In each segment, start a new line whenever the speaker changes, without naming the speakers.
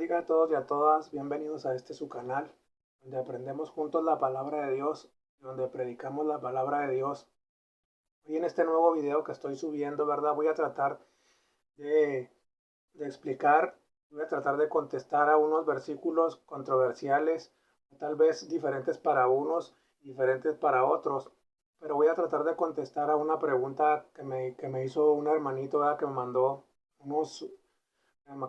bendiga a todos y a todas. Bienvenidos a este su canal, donde aprendemos juntos la palabra de Dios, donde predicamos la palabra de Dios. Hoy en este nuevo video que estoy subiendo, ¿verdad? Voy a tratar de, de explicar, voy a tratar de contestar a unos versículos controversiales, tal vez diferentes para unos, diferentes para otros. Pero voy a tratar de contestar a una pregunta que me hizo un hermanito, ¿verdad? Que me mandó unos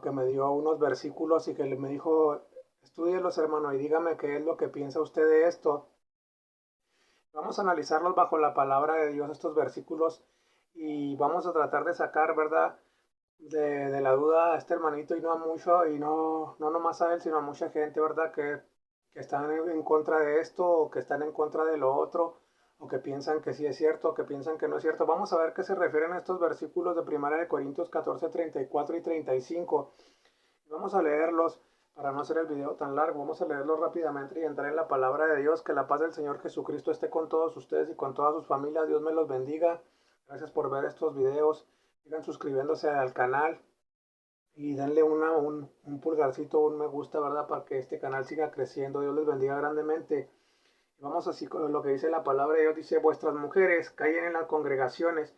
que me dio unos versículos y que me dijo, estúdielos hermano y dígame qué es lo que piensa usted de esto. Vamos a analizarlos bajo la palabra de Dios, estos versículos, y vamos a tratar de sacar, ¿verdad? De la duda a este hermanito y no a mucho, y no nomás a él, sino a mucha gente, ¿verdad? Que están en contra de esto o que están en contra de lo otro, o que piensan que sí es cierto, o que piensan que no es cierto. Vamos a ver qué se refieren a estos versículos de 1 Corintios 14, 34 y 35. Vamos a leerlos para no hacer el video tan largo. Vamos a leerlos rápidamente y entrar en la palabra de Dios. Que la paz del Señor Jesucristo esté con todos ustedes y con todas sus familias. Dios me los bendiga. Gracias por ver estos videos. Sigan suscribiéndose al canal y denle un pulgarcito, un me gusta, ¿verdad? Para que este canal siga creciendo. Dios les bendiga grandemente. Y vamos así con lo que dice la palabra de Dios. Dice, vuestras mujeres callen en las congregaciones,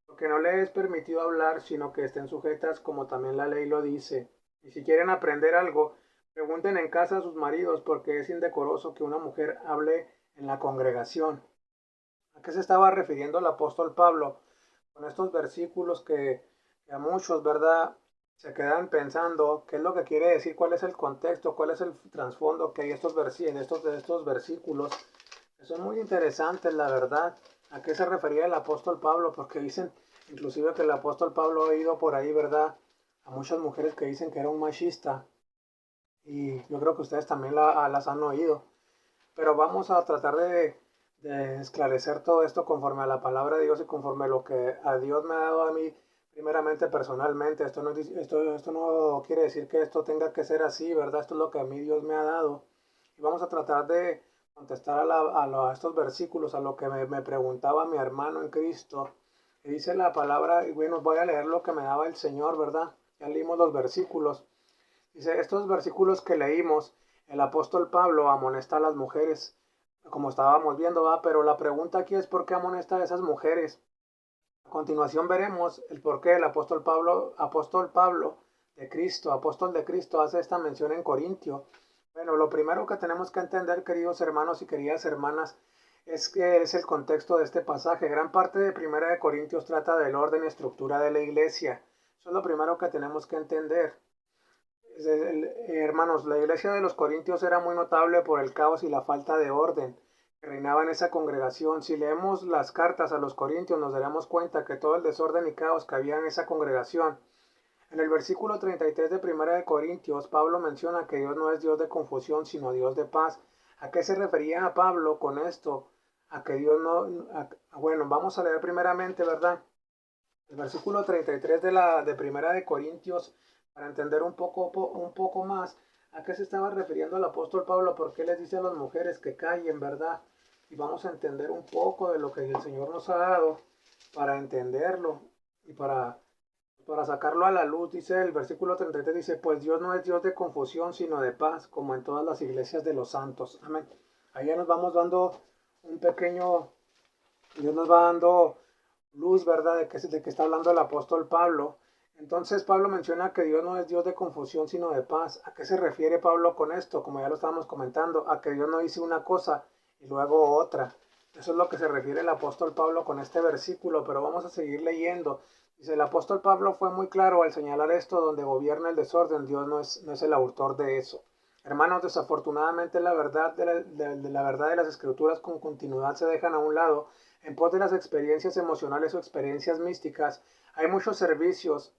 porque no les es permitido hablar, sino que estén sujetas como también la ley lo dice. Y si quieren aprender algo, pregunten en casa a sus maridos, porque es indecoroso que una mujer hable en la congregación. ¿A qué se estaba refiriendo el apóstol Pablo con estos versículos que a muchos, ¿verdad? Se quedan pensando qué es lo que quiere decir, cuál es el contexto, cuál es el trasfondo que hay en estos versículos, que son muy interesantes, la verdad. ¿A qué se refería el apóstol Pablo? Porque dicen, inclusive que el apóstol Pablo ha ido por ahí, ¿verdad? A muchas mujeres que dicen que era un machista. Y yo creo que ustedes también las han oído. Pero vamos a tratar de esclarecer todo esto conforme a la palabra de Dios y conforme a lo que a Dios me ha dado a mí, primeramente personalmente. Esto no quiere decir que esto tenga que ser así, ¿verdad? Esto es lo que a mí Dios me ha dado. Y vamos a tratar de contestar a estos versículos, a lo que me preguntaba mi hermano en Cristo. Y dice la palabra, y bueno, voy a leer lo que me daba el Señor, ¿verdad? Ya leímos los versículos. Dice, estos versículos que leímos, el apóstol Pablo amonesta a las mujeres, como estábamos viendo, ¿va? Pero la pregunta aquí es ¿por qué amonesta a esas mujeres? A continuación veremos el por qué el apóstol Pablo de Cristo, apóstol de Cristo, hace esta mención en Corintio. Bueno, lo primero que tenemos que entender, queridos hermanos y queridas hermanas, es que es el contexto de este pasaje. Gran parte de Primera de Corintios trata del orden y estructura de la iglesia. Eso es lo primero que tenemos que entender. Hermanos, la iglesia de los Corintios era muy notable por el caos y la falta de orden que reinaba en esa congregación. Si leemos las cartas a los Corintios nos daremos cuenta que todo el desorden y caos que había en esa congregación. En el versículo 33 de Primera de Corintios, Pablo menciona que Dios no es Dios de confusión, sino Dios de paz. ¿A qué se refería a Pablo con esto? A que Dios no... bueno, vamos a leer primeramente, ¿verdad? El versículo 33 de Primera de Corintios, para entender un poco más a qué se estaba refiriendo el apóstol Pablo, por qué les dice a las mujeres que callen, ¿verdad? Y vamos a entender un poco de lo que el Señor nos ha dado para entenderlo y para sacarlo a la luz. Dice el versículo 33, dice, pues Dios no es Dios de confusión, sino de paz, como en todas las iglesias de los santos. Amén. Ahí ya nos vamos dando un pequeño, Dios nos va dando luz, ¿verdad? De que está hablando el apóstol Pablo. Entonces Pablo menciona que Dios no es Dios de confusión, sino de paz. ¿A qué se refiere Pablo con esto? Como ya lo estábamos comentando, a que Dios no dice una cosa y luego otra. Eso es lo que se refiere el apóstol Pablo con este versículo, pero vamos a seguir leyendo. Dice, el apóstol Pablo fue muy claro al señalar esto, donde gobierna el desorden, Dios no es el autor de eso. Hermanos, desafortunadamente la verdad la verdad de las escrituras con continuidad se dejan a un lado en pos de las experiencias emocionales o experiencias místicas. Hay muchos servicios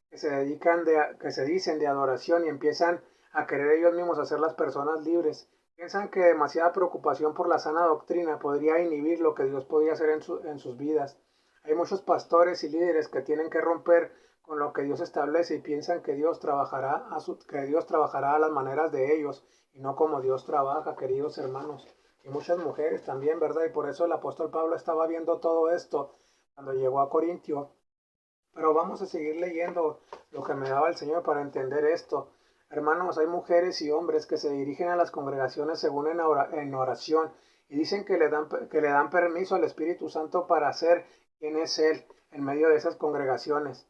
que se dicen de adoración y empiezan a querer ellos mismos hacer las personas libres. Piensan que demasiada preocupación por la sana doctrina podría inhibir lo que Dios podía hacer en sus vidas. Hay muchos pastores y líderes que tienen que romper con lo que Dios establece y piensan que que Dios trabajará a las maneras de ellos y no como Dios trabaja, queridos hermanos. Y muchas mujeres también, ¿verdad? Y por eso el apóstol Pablo estaba viendo todo esto cuando llegó a Corintio. Pero vamos a seguir leyendo lo que me daba el Señor para entender esto. Hermanos, hay mujeres y hombres que se dirigen a las congregaciones según en oración y dicen que le dan permiso al Espíritu Santo para ser quien es Él en medio de esas congregaciones.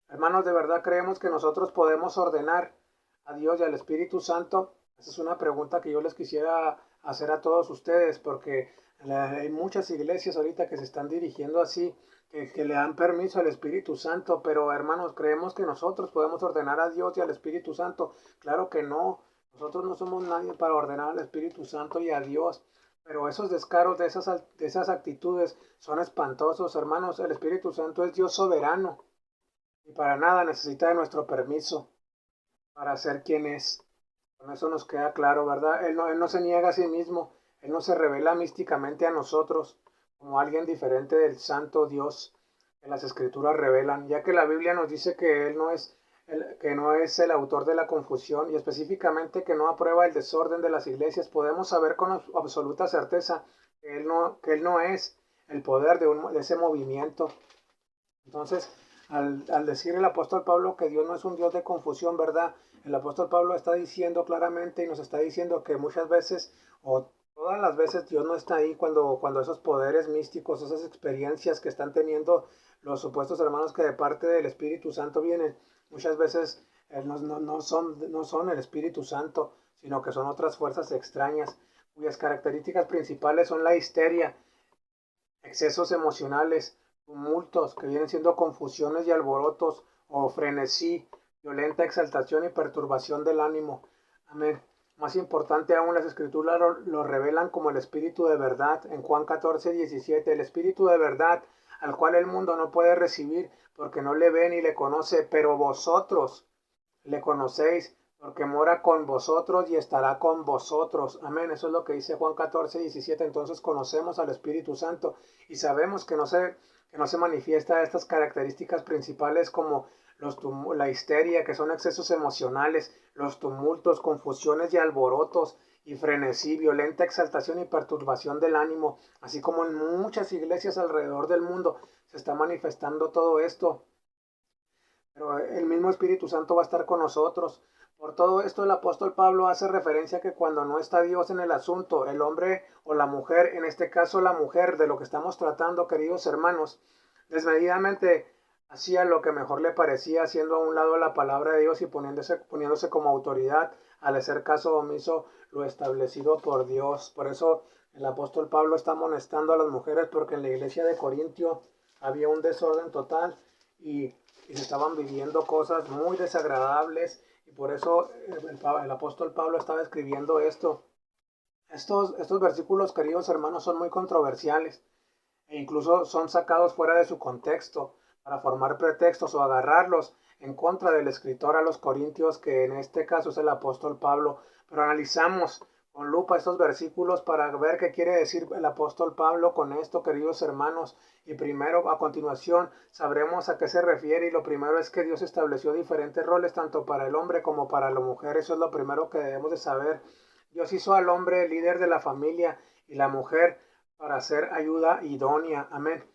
Hermanos, ¿de verdad creemos que nosotros podemos ordenar a Dios y al Espíritu Santo? Esa es una pregunta que yo les quisiera hacer a todos ustedes, porque hay muchas iglesias ahorita que se están dirigiendo así, que le dan permiso al Espíritu Santo, pero hermanos, ¿creemos que nosotros podemos ordenar a Dios y al Espíritu Santo? Claro que no. Nosotros no somos nadie para ordenar al Espíritu Santo y a Dios. Pero esos descaros de esas actitudes son espantosos, hermanos. El Espíritu Santo es Dios soberano y para nada necesita de nuestro permiso para ser quien es. Con eso nos queda claro, ¿verdad? Él no se niega a sí mismo, Él no se revela místicamente a nosotros como alguien diferente del santo Dios que las escrituras revelan, ya que la Biblia nos dice que Él que no es el autor de la confusión y específicamente que no aprueba el desorden de las iglesias. Podemos saber con absoluta certeza que él no es el poder de ese movimiento. Entonces, al decir el apóstol Pablo que Dios no es un Dios de confusión, ¿verdad? El apóstol Pablo está diciendo claramente y nos está diciendo que muchas veces o todas las veces Dios no está ahí cuando esos poderes místicos, esas experiencias que están teniendo los supuestos hermanos que de parte del Espíritu Santo vienen, muchas veces no son el Espíritu Santo, sino que son otras fuerzas extrañas, cuyas características principales son la histeria, excesos emocionales, tumultos, que vienen siendo confusiones y alborotos, o frenesí, violenta exaltación y perturbación del ánimo. Amén. Más importante aún, las escrituras lo revelan como el Espíritu de verdad. En Juan 14:17, el Espíritu de verdad, al cual el mundo no puede recibir porque no le ve ni le conoce, pero vosotros le conocéis porque mora con vosotros y estará con vosotros. Amén. Eso es lo que dice Juan 14:17. Entonces conocemos al Espíritu Santo y sabemos que no se manifiesta estas características principales como la histeria, que son excesos emocionales, los tumultos, confusiones y alborotos, y frenesí, violenta exaltación y perturbación del ánimo, así como en muchas iglesias alrededor del mundo se está manifestando todo esto. Pero el mismo Espíritu Santo va a estar con nosotros. Por todo esto el apóstol Pablo hace referencia a que cuando no está Dios en el asunto, el hombre o la mujer, en este caso la mujer, de lo que estamos tratando, queridos hermanos, desmedidamente hacía lo que mejor le parecía, haciendo a un lado la palabra de Dios y poniéndose como autoridad al hacer caso omiso lo establecido por Dios. Por eso el apóstol Pablo está amonestando a las mujeres, porque en la iglesia de Corintio había un desorden total y se estaban viviendo cosas muy desagradables, y por eso el apóstol Pablo estaba escribiendo esto. Estos versículos, queridos hermanos, son muy controversiales e incluso son sacados fuera de su contexto para formar pretextos o agarrarlos en contra del escritor a los Corintios, que en este caso es el apóstol Pablo. Pero analizamos con lupa estos versículos para ver qué quiere decir el apóstol Pablo con esto, queridos hermanos. Y primero, a continuación, sabremos a qué se refiere. Y lo primero es que Dios estableció diferentes roles tanto para el hombre como para la mujer. Eso es lo primero que debemos de saber. Dios hizo al hombre líder de la familia y la mujer para ser ayuda idónea. Amén.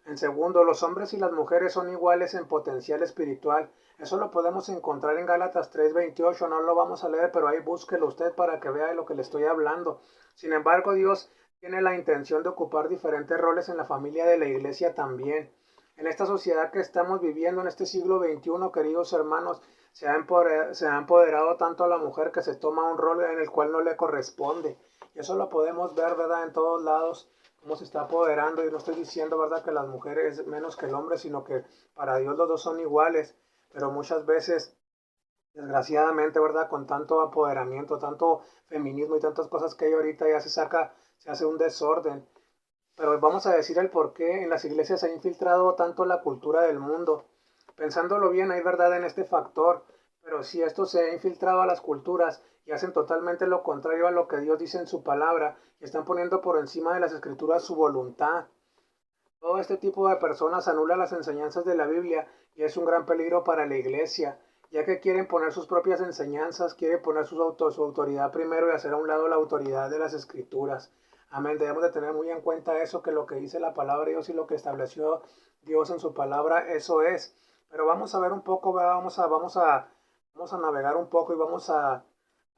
En segundo, los hombres y las mujeres son iguales en potencial espiritual. Eso lo podemos encontrar en Gálatas 3:28. No lo vamos a leer, pero ahí búsquelo usted para que vea de lo que le estoy hablando. Sin embargo, Dios tiene la intención de ocupar diferentes roles en la familia de la iglesia también. En esta sociedad que estamos viviendo en este siglo XXI, queridos hermanos, se ha empoderado tanto a la mujer que se toma un rol en el cual no le corresponde. Y eso lo podemos ver, ¿verdad? En todos lados, cómo se está apoderando. Y no estoy diciendo, ¿verdad?, que las mujeres menos que el hombre, sino que para Dios los dos son iguales. Pero muchas veces, desgraciadamente, ¿verdad?, con tanto apoderamiento, tanto feminismo y tantas cosas que hay ahorita, ya se hace un desorden. Pero vamos a decir el por qué en las iglesias se ha infiltrado tanto la cultura del mundo. Pensándolo bien, hay verdad en este factor, pero si esto se ha infiltrado a las culturas y hacen totalmente lo contrario a lo que Dios dice en su palabra, y están poniendo por encima de las escrituras su voluntad. Todo este tipo de personas anula las enseñanzas de la Biblia y es un gran peligro para la iglesia, ya que quieren poner sus propias enseñanzas, quieren poner su autoridad primero y hacer a un lado la autoridad de las escrituras. Amén. Debemos de tener muy en cuenta eso, que lo que dice la palabra de Dios y lo que estableció Dios en su palabra, eso es. Pero vamos a ver un poco, vamos a Vamos a navegar un poco y vamos a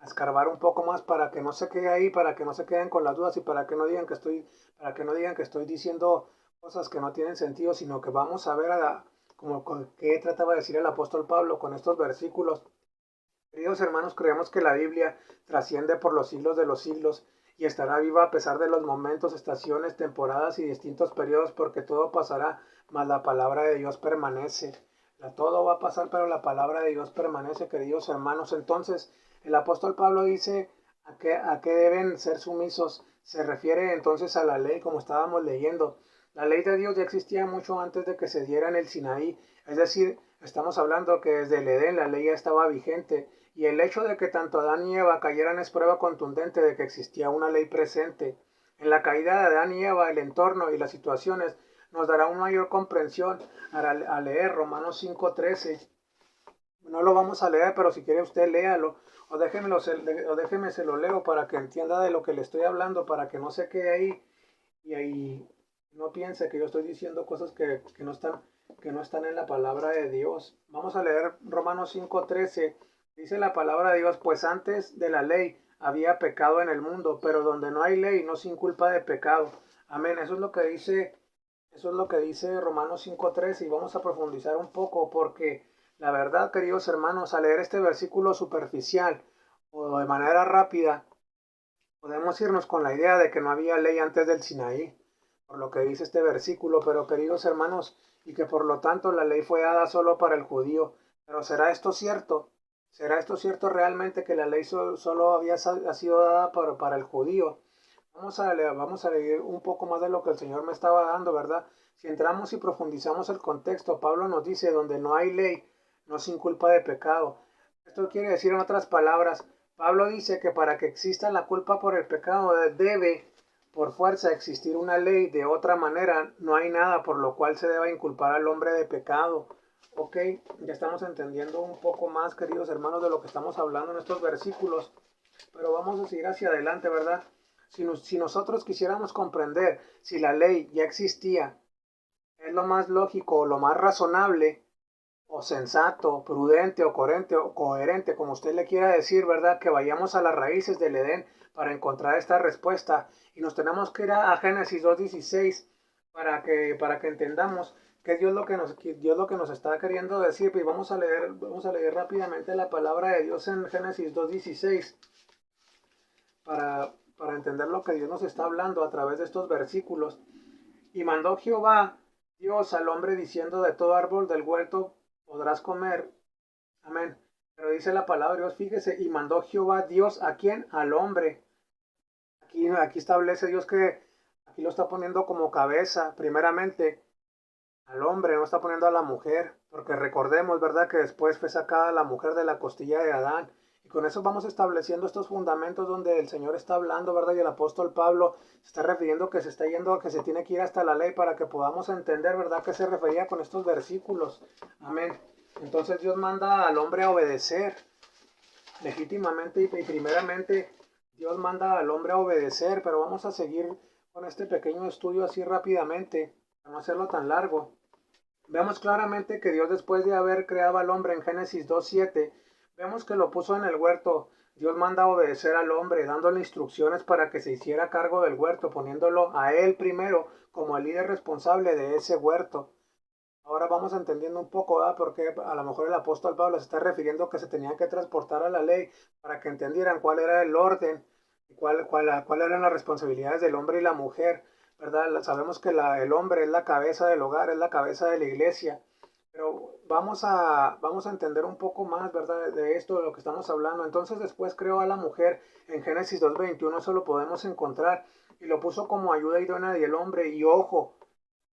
escarbar un poco más para que no se quede ahí, para que no se queden con las dudas y para que no digan que estoy diciendo cosas que no tienen sentido, sino que vamos a ver como qué trataba de decir el apóstol Pablo con estos versículos. Queridos hermanos, creemos que la Biblia trasciende por los siglos de los siglos y estará viva a pesar de los momentos, estaciones, temporadas y distintos periodos, porque todo pasará, mas la palabra de Dios permanece. Todo va a pasar, pero la palabra de Dios permanece, queridos hermanos. Entonces, el apóstol Pablo dice a qué deben ser sumisos. Se refiere entonces a la ley, como estábamos leyendo. La ley de Dios ya existía mucho antes de que se diera en el Sinaí, es decir, estamos hablando que desde el Edén la ley ya estaba vigente, y el hecho de que tanto Adán y Eva cayeran es prueba contundente de que existía una ley presente. En la caída de Adán y Eva, el entorno y las situaciones nos dará una mayor comprensión al leer Romanos 5:13. No lo vamos a leer, pero si quiere usted léalo, o déjeme se lo leo para que entienda de lo que le estoy hablando, para que no se quede ahí y ahí no piense que yo estoy diciendo cosas que no están en la palabra de Dios. Vamos a leer Romanos 5:13. Dice la palabra de Dios, pues antes de la ley había pecado en el mundo, pero donde no hay ley no sin culpa de pecado. Amén. Eso es lo que dice Romanos 5:13 y vamos a profundizar un poco porque la verdad, queridos hermanos, al leer este versículo superficial o de manera rápida, podemos irnos con la idea de que no había ley antes del Sinaí, por lo que dice este versículo, pero queridos hermanos, y que por lo tanto la ley fue dada solo para el judío. Pero ¿será esto cierto? ¿Será esto cierto realmente que la ley solo ha sido dada para el judío? Vamos a leer un poco más de lo que el Señor me estaba dando, ¿verdad? Si entramos y profundizamos el contexto, Pablo nos dice, donde no hay ley, no sin culpa de pecado. Esto quiere decir, en otras palabras, Pablo dice que para que exista la culpa por el pecado debe por fuerza existir una ley. De otra manera, no hay nada por lo cual se deba inculpar al hombre de pecado. Ok, ya estamos entendiendo un poco más, queridos hermanos, de lo que estamos hablando en estos versículos. Pero vamos a seguir hacia adelante, ¿verdad? Si nosotros quisiéramos comprender si la ley ya existía, es lo más lógico, lo más razonable, o sensato, prudente o coherente, como usted le quiera decir, ¿verdad? Que vayamos a las raíces del Edén para encontrar esta respuesta. Y nos tenemos que ir a Génesis 2:16 para que entendamos que Dios lo que nos está queriendo decir. Y vamos a leer rápidamente la palabra de Dios en Génesis 2:16 para entender lo que Dios nos está hablando a través de estos versículos. Y mandó Jehová Dios al hombre diciendo, de todo árbol del huerto podrás comer. Amén. Pero dice la palabra de Dios, fíjese, y mandó Jehová Dios a quién, al hombre. Aquí establece Dios que aquí lo está poniendo como cabeza, primeramente al hombre, no está poniendo a la mujer, porque recordemos, ¿verdad?, que después fue sacada la mujer de la costilla de Adán. Y con eso vamos estableciendo estos fundamentos donde el Señor está hablando, ¿verdad? Y el apóstol Pablo se está refiriendo que se está yendo, que se tiene que ir hasta la ley para que podamos entender, ¿verdad?, qué se refería con estos versículos. Amén. Entonces Dios manda al hombre a obedecer legítimamente y primeramente Dios manda al hombre a obedecer, pero vamos a seguir con este pequeño estudio así rápidamente, para no hacerlo tan largo. Vemos claramente que Dios, después de haber creado al hombre en Génesis 2:7, vemos que lo puso en el huerto. Dios manda a obedecer al hombre, dándole instrucciones para que se hiciera cargo del huerto, poniéndolo a él primero como el líder responsable de ese huerto. Ahora vamos entendiendo un poco, ¿verdad? Porque a lo mejor el apóstol Pablo se está refiriendo que se tenía que transportar a la ley para que entendieran cuál era el orden y cuál eran las responsabilidades del hombre y la mujer, ¿verdad? Sabemos que el hombre es la cabeza del hogar, es la cabeza de la iglesia, pero vamos a entender un poco más, ¿verdad? De esto, de lo que estamos hablando. Entonces después creó a la mujer en Génesis 2:21, eso lo podemos encontrar, y lo puso como ayuda idónea del hombre, y ojo,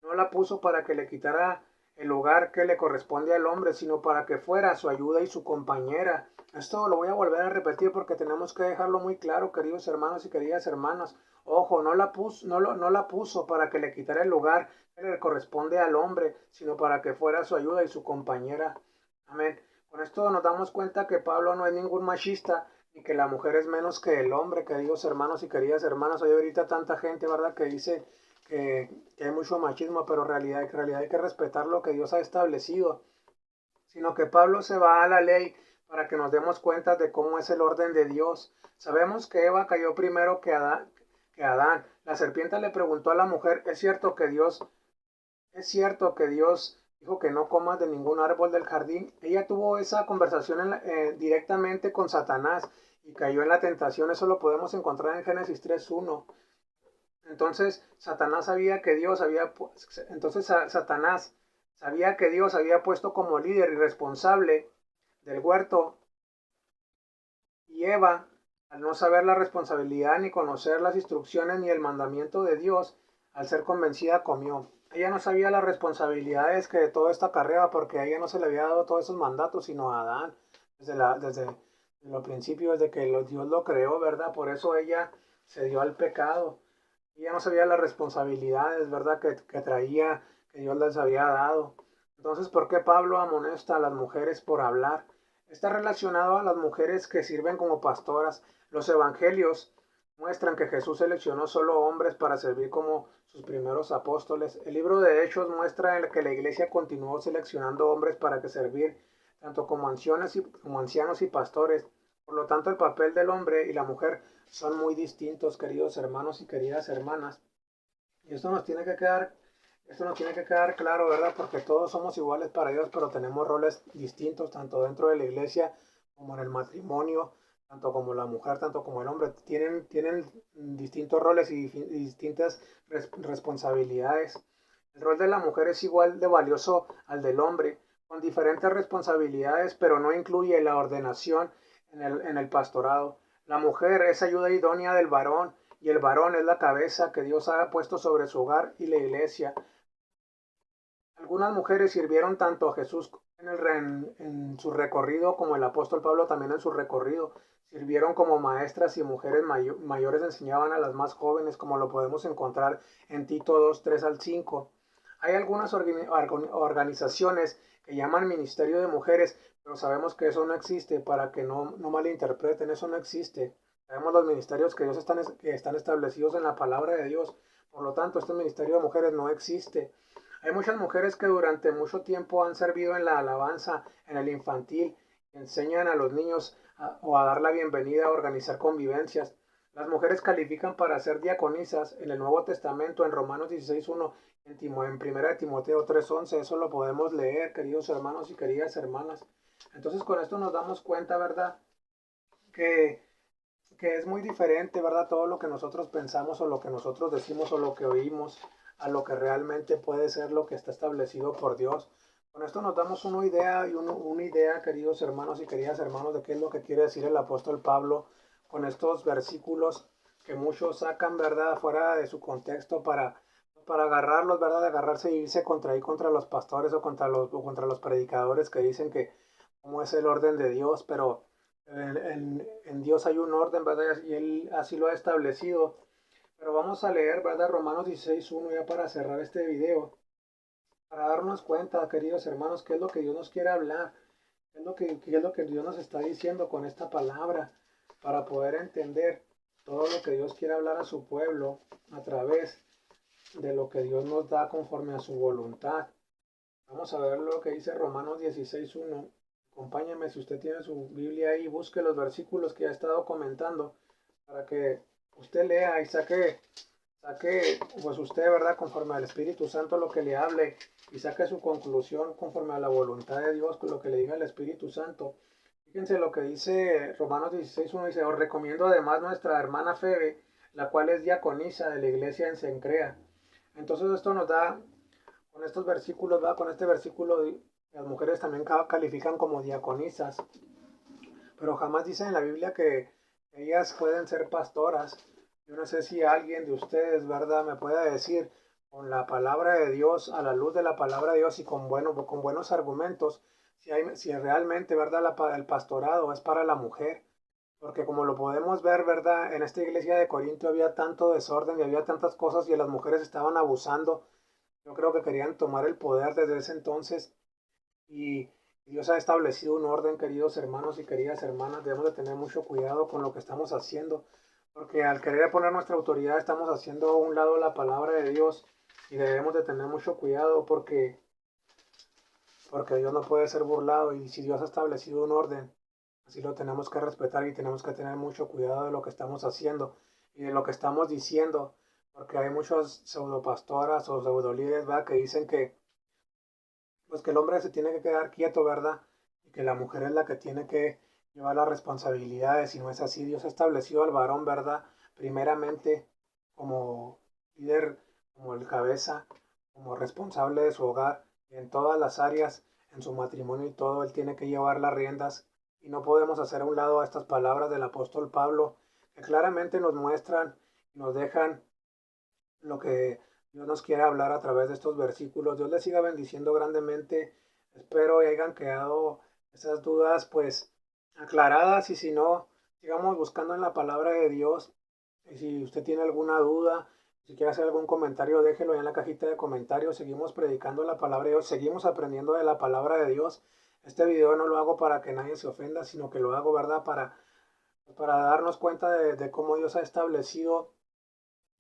no la puso para que le quitara el lugar que le corresponde al hombre, sino para que fuera su ayuda y su compañera. Esto lo voy a volver a repetir porque tenemos que dejarlo muy claro, queridos hermanos y queridas hermanas. Ojo, no la puso para que le quitara el lugar que le corresponde al hombre, sino para que fuera su ayuda y su compañera. Amén. Con esto nos damos cuenta que Pablo no es ningún machista, ni que la mujer es menos que el hombre, queridos hermanos y queridas hermanas. Hoy ahorita tanta gente, ¿verdad?, que dice que hay mucho machismo, pero en realidad hay que respetar lo que Dios ha establecido, sino que Pablo se va a la ley para que nos demos cuenta de cómo es el orden de Dios. Sabemos que Eva cayó primero que Adán. La serpiente le preguntó a la mujer, es cierto que Dios dijo que no comas de ningún árbol del jardín? Ella tuvo esa conversación directamente con Satanás y cayó en la tentación. Eso lo podemos encontrar en Génesis 3:1. Entonces Satanás sabía que Satanás sabía que Dios había puesto como líder y responsable del huerto, y Eva, al no saber la responsabilidad ni conocer las instrucciones ni el mandamiento de Dios, al ser convencida comió. Ella no sabía las responsabilidades que de todo esto acarreaba, porque a ella no se le había dado todos esos mandatos, sino a Adán, desde los principios, desde que Dios lo creó, ¿verdad? Por eso ella se dio al pecado. Ella no sabía las responsabilidades, ¿verdad? Que traía, que Dios les había dado. Entonces, ¿por qué Pablo amonesta a las mujeres por hablar? Está relacionado a las mujeres que sirven como pastoras. Los evangelios muestran que Jesús seleccionó solo hombres para servir como sus primeros apóstoles. El libro de Hechos muestra que la iglesia continuó seleccionando hombres para que servir, tanto como ancianos y pastores. Por lo tanto, el papel del hombre y la mujer son muy distintos, queridos hermanos y queridas hermanas. Y esto nos tiene que quedar claro, ¿verdad? Porque todos somos iguales para Dios, pero tenemos roles distintos, tanto dentro de la iglesia como en el matrimonio, tanto como la mujer, tanto como el hombre. Tienen distintos roles y distintas responsabilidades. El rol de la mujer es igual de valioso al del hombre, con diferentes responsabilidades, pero no incluye la ordenación en el pastorado. La mujer es ayuda idónea del varón, y el varón es la cabeza que Dios ha puesto sobre su hogar y la iglesia. Algunas mujeres sirvieron tanto a Jesús en su recorrido, como el apóstol Pablo también en su recorrido. Sirvieron como maestras, y mujeres mayores enseñaban a las más jóvenes, como lo podemos encontrar en Tito 2:3-5. Hay algunas organizaciones que llaman Ministerio de Mujeres, pero sabemos que eso no existe. Para que no malinterpreten, eso no existe. Sabemos los ministerios que están establecidos en la palabra de Dios. Por lo tanto, este ministerio de mujeres no existe. Hay muchas mujeres que durante mucho tiempo han servido en la alabanza, en el infantil, enseñan a los niños o a dar la bienvenida, a organizar convivencias. Las mujeres califican para ser diaconisas en el Nuevo Testamento, en Romanos 16:1, en 1 de Timoteo 3:11. Eso lo podemos leer, queridos hermanos y queridas hermanas. Entonces, con esto nos damos cuenta, ¿verdad? Que, que es muy diferente, ¿verdad? Todo lo que nosotros pensamos, o lo que nosotros decimos, o lo que oímos, a lo que realmente puede ser lo que está establecido por Dios. Con esto nos damos una idea, queridos hermanos y queridas hermanos, de qué es lo que quiere decir el apóstol Pablo con estos versículos que muchos sacan, ¿verdad?, fuera de su contexto para agarrarlos, ¿verdad?, de agarrarse y irse contra los pastores, o contra los predicadores que dicen que cómo es el orden de Dios. Pero en Dios hay un orden, ¿verdad? Y Él así lo ha establecido. Pero vamos a leer, ¿verdad?, Romanos 16:1, ya para cerrar este video, para darnos cuenta, queridos hermanos, qué es lo que Dios nos quiere hablar, qué es lo que Dios nos está diciendo con esta palabra, para poder entender todo lo que Dios quiere hablar a su pueblo a través de lo que Dios nos da conforme a su voluntad. Vamos a ver lo que dice Romanos 16:1. Acompáñeme, si usted tiene su Biblia ahí, busque los versículos que ya he estado comentando, para que usted lea y saque pues usted, ¿verdad?, conforme al Espíritu Santo lo que le hable, y saque su conclusión conforme a la voluntad de Dios, con lo que le diga el Espíritu Santo. Fíjense lo que dice Romanos 16:1, dice: os recomiendo además nuestra hermana Febe, la cual es diaconisa de la iglesia en Cencrea. Entonces esto nos da, con estos versículos, ¿verdad?, con este versículo, las mujeres también califican como diaconisas, pero jamás dice en la Biblia que ellas pueden ser pastoras. Yo no sé si alguien de ustedes, ¿verdad?, me pueda decir, con la palabra de Dios, a la luz de la palabra de Dios, y con buenos argumentos, si realmente, ¿verdad?, el pastorado es para la mujer. Porque como lo podemos ver, ¿verdad?, en esta iglesia de Corinto había tanto desorden y había tantas cosas, y las mujeres estaban abusando. Yo creo que querían tomar el poder desde ese entonces. Y Dios ha establecido un orden, queridos hermanos y queridas hermanas. Debemos de tener mucho cuidado con lo que estamos haciendo, porque al querer poner nuestra autoridad estamos haciendo a un lado la palabra de Dios, y debemos de tener mucho cuidado, porque Dios no puede ser burlado. Y si Dios ha establecido un orden, Así lo tenemos que respetar y tenemos que tener mucho cuidado de lo que estamos haciendo y de lo que estamos diciendo, porque hay muchos pseudopastoras o pseudolíderes, ¿verdad? Que dicen que, pues que el hombre se tiene que quedar quieto, ¿verdad? Y que la mujer es la que tiene que llevar las responsabilidades, y no es así. Dios ha establecido al varón, ¿verdad? Primeramente como líder, como el cabeza, como responsable de su hogar, en todas las áreas, en su matrimonio y todo, él tiene que llevar las riendas, y no podemos hacer a un lado a estas palabras del apóstol Pablo, que claramente nos muestran y nos dejan lo que Dios nos quiere hablar a través de estos versículos. Dios les siga bendiciendo grandemente. Espero y hayan quedado esas dudas pues aclaradas, y si no, sigamos buscando en la palabra de Dios. Y si usted tiene alguna duda, si quiere hacer algún comentario, déjelo ahí en la cajita de comentarios. Seguimos predicando la palabra de Dios, seguimos aprendiendo de la palabra de Dios. Este video no lo hago para que nadie se ofenda, sino que lo hago, ¿verdad? Para darnos cuenta de cómo Dios ha establecido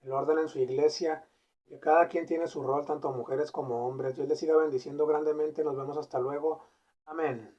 el orden en su iglesia, que cada quien tiene su rol, tanto mujeres como hombres. Dios les siga bendiciendo grandemente. Nos vemos hasta luego. Amén.